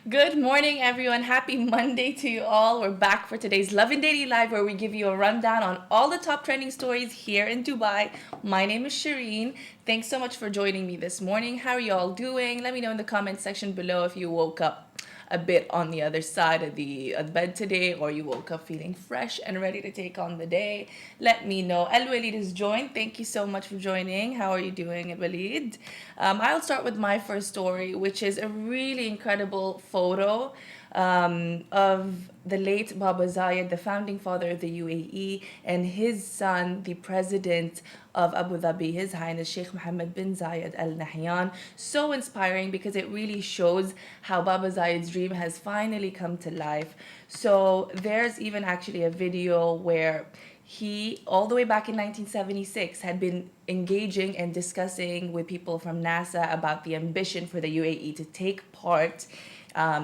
Good morning, everyone. Happy Monday to you all. We're back for today's Love and Daily Live, where we give you a rundown on all the top trending stories here in Dubai. My name is Shireen. Thanks so much for joining me this morning. How are you all doing? Let me know in the comment section below if you woke up a bit on the other side of the bed today, or you woke up feeling fresh and ready to take on the day. Let me know. Al Walid is joined. Thank you so much for joining. How are you doing, Al Walid? I'll start with my first story, which is a really incredible photo of the late Baba Zayed, the founding father of the UAE, and his son, the president of Abu Dhabi, His Highness Sheikh Mohammed bin Zayed Al Nahyan. So inspiring because it really shows how Baba Zayed's dream has finally come to life. So there's even actually a video where he, all the way back in 1976, had been engaging and discussing with people from NASA about the ambition for the UAE to take part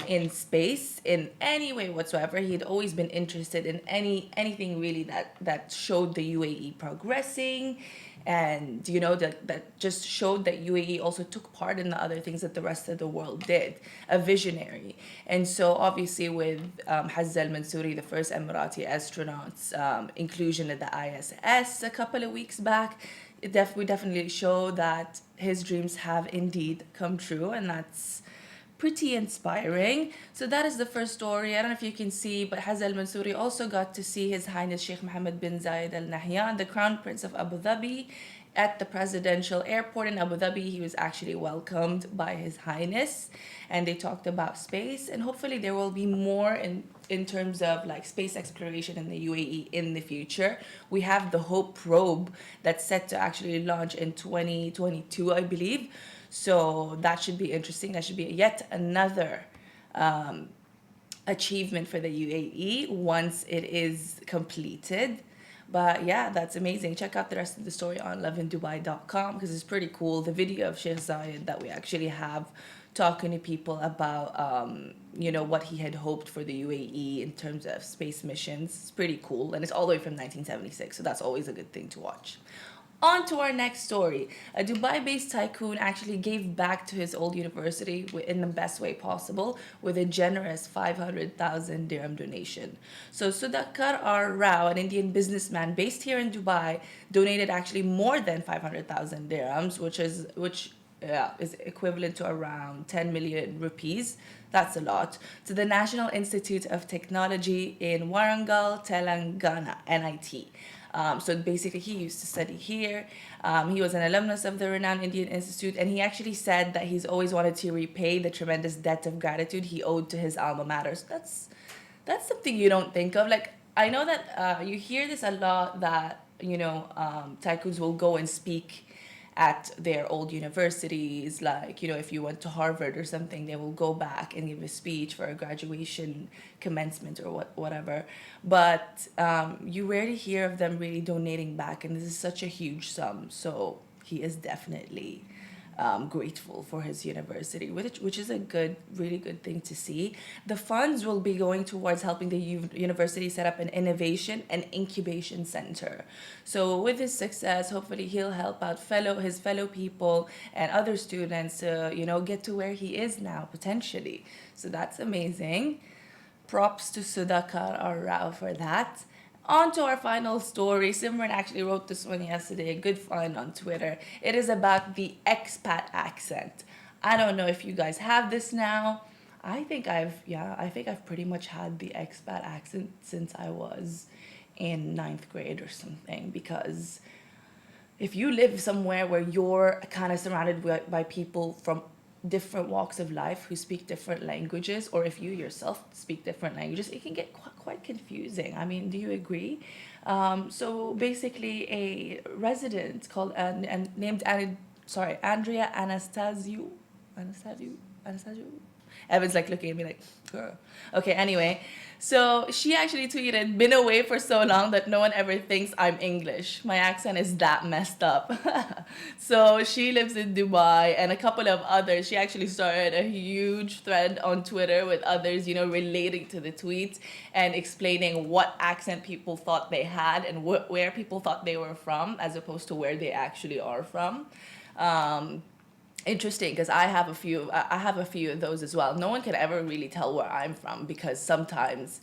in space in any way whatsoever. He had always been interested in anything really that showed the UAE progressing, and that just showed that UAE also took part in the other things that the rest of the world did. A visionary. And so obviously with Hazza Al Mansouri, the first Emirati astronaut's inclusion at the ISS a couple of weeks back, we definitely show that his dreams have indeed come true, and that's pretty inspiring. So that is the first story. I don't know if you can see, but Hazza Al Mansouri also got to see His Highness Sheikh Mohammed bin Zayed Al Nahyan, the Crown Prince of Abu Dhabi, at the presidential airport in Abu Dhabi. He was actually welcomed by His Highness, and they talked about space, and hopefully there will be more in terms of like space exploration in the UAE in the future. We have the Hope probe that's set to actually launch in 2022, I believe. So that should be interesting. That should be yet another um, achievement for the UAE once it is completed. But yeah, that's amazing. Check out the rest of the story on lovindubai.com because it's pretty cool. The video of Sheikh Zayed that we actually have talking to people about, what he had hoped for the UAE in terms of space missions. It's pretty cool. And it's all the way from 1976. So that's always a good thing to watch. On to our next story. A Dubai based tycoon actually gave back to his old university in the best way possible with a generous 500,000 dirham donation. So, Sudhakar R. Rao, an Indian businessman based here in Dubai, donated actually more than 500,000 dirhams, which is equivalent to around 10 million rupees. That's a lot. To the National Institute of Technology in Warangal, Telangana, NIT. So basically, he used to study here. He was an alumnus of the renowned Indian Institute, and he actually said that he's always wanted to repay the tremendous debt of gratitude he owed to his alma mater. So that's something you don't think of. Like, I know that you hear this a lot, that tycoons will go and speak at their old universities. Like, if you went to Harvard or something, they will go back and give a speech for a graduation commencement or whatever. But you rarely hear of them really donating back, and this is such a huge sum. So he is definitely grateful for his university, which is a really good thing to see. The funds will be going towards helping the university set up an innovation and incubation center. So with his success, hopefully he'll help out his fellow people and other students to get to where he is now potentially. So that's amazing. Props to Sudhakar or Rao for that. On to our final story. Simran actually wrote this one yesterday, a good find on Twitter. It is about the expat accent. I don't know if you guys have this now. I think I've pretty much had the expat accent since I was in ninth grade or something, because if you live somewhere where you're kind of surrounded by people from different walks of life who speak different languages, or if you yourself speak different languages, it can get quite confusing. I mean, do you agree? So basically, a resident called and named Andrea Anastasiou. Evan's like looking at me like, girl. Okay, anyway. So she actually tweeted, been away for so long that no one ever thinks I'm English. My accent is that messed up. So she lives in Dubai, and a couple of others. She actually started a huge thread on Twitter with others, relating to the tweets and explaining what accent people thought they had and where people thought they were from, as opposed to where they actually are from. Um, Interesting, because I have a few of those as well. No one can ever really tell where I'm from because sometimes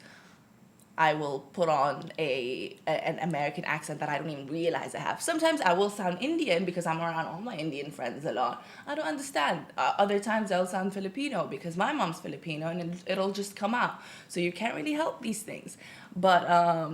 I will put on an American accent that I don't even realize I have. Sometimes I will sound Indian because I'm around all my Indian friends a lot. I don't understand. Other times I'll sound Filipino because my mom's Filipino, and it'll just come out. So you can't really help these things. But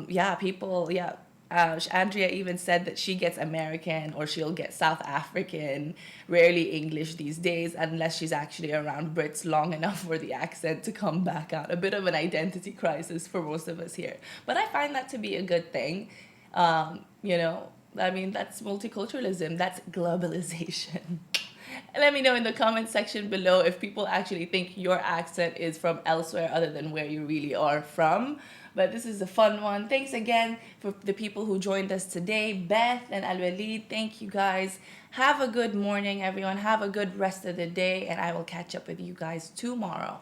yeah, people, yeah. Andrea even said that she gets American or she'll get South African, rarely English these days, unless she's actually around Brits long enough for the accent to come back out. A bit of an identity crisis for most of us here. But I find that to be a good thing. You know, I mean, that's multiculturalism, that's globalization. Let me know in the comment section below if people actually think your accent is from elsewhere other than where you really are from. But this is a fun one. Thanks again for the people who joined us today. Beth and Al Walid, thank you guys. Have a good morning, everyone. Have a good rest of the day, and I will catch up with you guys tomorrow.